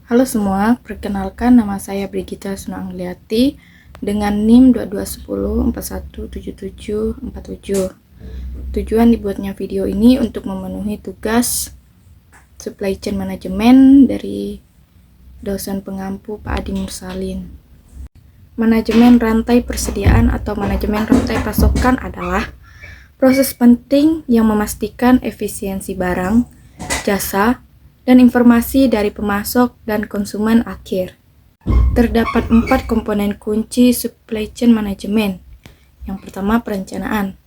Halo semua, perkenalkan nama saya Brigita Sunaangliati dengan NIM 2210417747. Tujuan dibuatnya video ini untuk memenuhi tugas Supply Chain Management dari dosen pengampu Pak Adi Mursalin. Manajemen rantai persediaan atau manajemen rantai pasokan adalah proses penting yang memastikan efisiensi barang, jasa, dan informasi dari pemasok dan konsumen akhir. Terdapat 4 komponen kunci supply chain management. Yang pertama, perencanaan.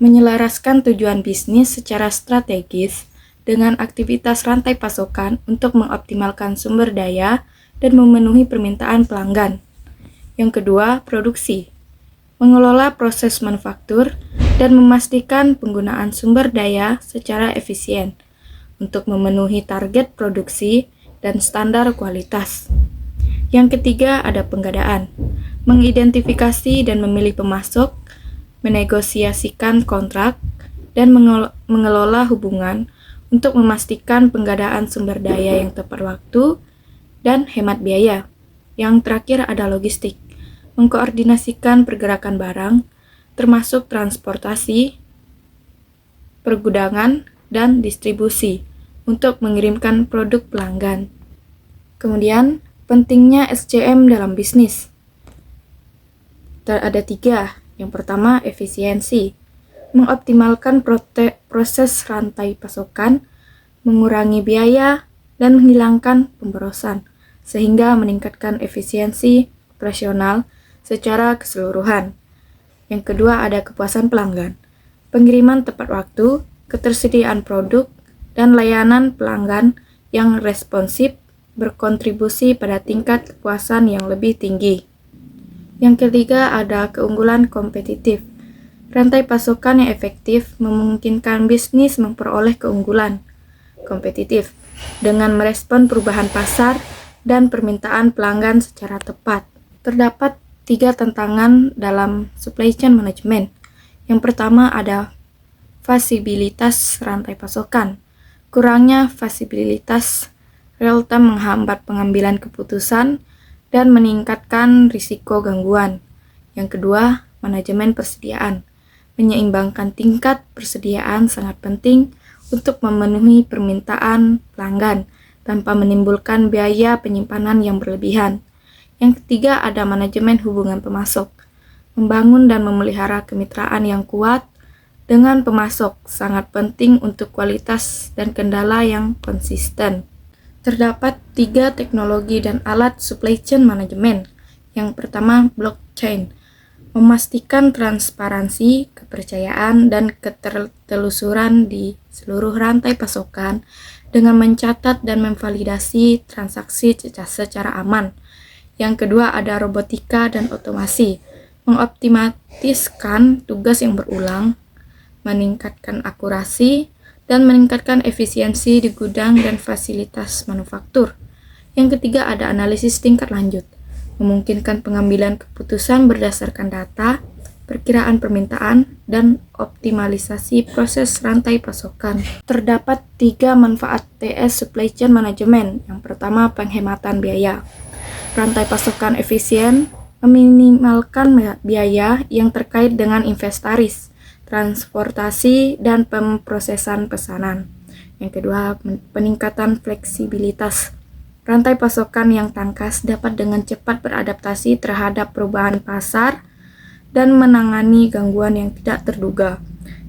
Menyelaraskan tujuan bisnis secara strategis dengan aktivitas rantai pasokan untuk mengoptimalkan sumber daya dan memenuhi permintaan pelanggan. Yang kedua, produksi. Mengelola proses manufaktur dan memastikan penggunaan sumber daya secara efisien untuk memenuhi target produksi dan standar kualitas. Yang ketiga ada penggadaan, mengidentifikasi dan memilih pemasok, menegosiasikan kontrak, dan mengelola hubungan untuk memastikan penggadaan sumber daya yang tepat waktu dan hemat biaya. Yang terakhir ada logistik, mengkoordinasikan pergerakan barang, termasuk transportasi, pergudangan, dan distribusi untuk mengirimkan produk pelanggan. Kemudian, pentingnya SCM dalam bisnis. Ada 3. Yang pertama, efisiensi. Mengoptimalkan proses rantai pasokan, mengurangi biaya, dan menghilangkan pemborosan, sehingga meningkatkan efisiensi operasional secara keseluruhan. Yang kedua, ada kepuasan pelanggan. Pengiriman tepat waktu, ketersediaan produk, dan layanan pelanggan yang responsif berkontribusi pada tingkat kepuasan yang lebih tinggi. Yang ketiga ada keunggulan kompetitif. Rantai pasokan yang efektif memungkinkan bisnis memperoleh keunggulan kompetitif dengan merespon perubahan pasar dan permintaan pelanggan secara tepat. Terdapat 3 tantangan dalam supply chain management. Yang pertama ada fasibilitas rantai pasokan. Kurangnya fasibilitas real-time menghambat pengambilan keputusan dan meningkatkan risiko gangguan. Yang kedua, manajemen persediaan. Menyeimbangkan tingkat persediaan sangat penting untuk memenuhi permintaan pelanggan tanpa menimbulkan biaya penyimpanan yang berlebihan. Yang ketiga, ada manajemen hubungan pemasok. Membangun dan memelihara kemitraan yang kuat dengan pemasok sangat penting untuk kualitas dan kendala yang konsisten. Terdapat 3 teknologi dan alat supply chain management. Yang pertama, blockchain. Memastikan transparansi, kepercayaan, dan ketertelusuran di seluruh rantai pasokan dengan mencatat dan memvalidasi transaksi secara aman. Yang kedua, ada robotika dan otomasi. Mengoptimalkan tugas yang berulang, meningkatkan akurasi, dan meningkatkan efisiensi di gudang dan fasilitas manufaktur. Yang ketiga ada analisis tingkat lanjut, memungkinkan pengambilan keputusan berdasarkan data, perkiraan permintaan, dan optimalisasi proses rantai pasokan. Terdapat 3 manfaat TS Supply Chain Management. Yang pertama, penghematan biaya. Rantai pasokan efisien meminimalkan biaya yang terkait dengan inventaris, transportasi, dan pemrosesan pesanan. Yang kedua, peningkatan fleksibilitas. Rantai pasokan yang tangkas dapat dengan cepat beradaptasi terhadap perubahan pasar dan menangani gangguan yang tidak terduga.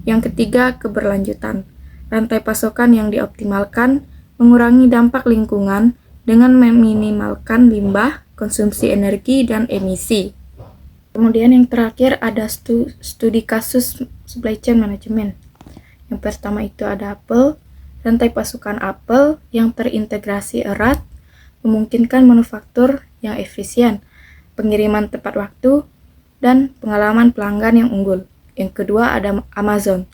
Yang ketiga, keberlanjutan. Rantai pasokan yang dioptimalkan mengurangi dampak lingkungan dengan meminimalkan limbah, konsumsi energi, dan emisi. Kemudian yang terakhir ada studi kasus supply chain management. Yang pertama itu ada Apple, rantai pasokan Apple yang terintegrasi erat, memungkinkan manufaktur yang efisien, pengiriman tepat waktu, dan pengalaman pelanggan yang unggul. Yang kedua ada Amazon.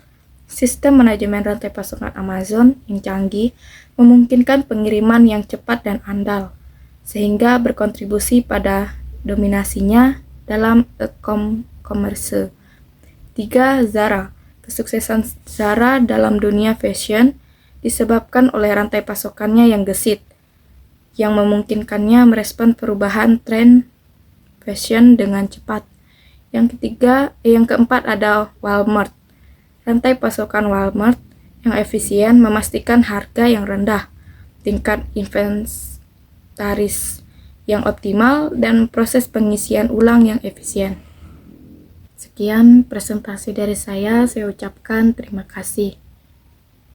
Sistem manajemen rantai pasokan Amazon yang canggih memungkinkan pengiriman yang cepat dan andal, sehingga berkontribusi pada dominasinya dalam e-commerce. 3. Zara. Kesuksesan Zara dalam dunia fashion disebabkan oleh rantai pasokannya yang gesit, yang memungkinkannya merespon perubahan tren fashion dengan cepat. Yang keempat ada Walmart. Rantai pasokan Walmart yang efisien memastikan harga yang rendah, tingkat inventaris yang optimal, dan proses pengisian ulang yang efisien. Sekian presentasi dari saya ucapkan terima kasih.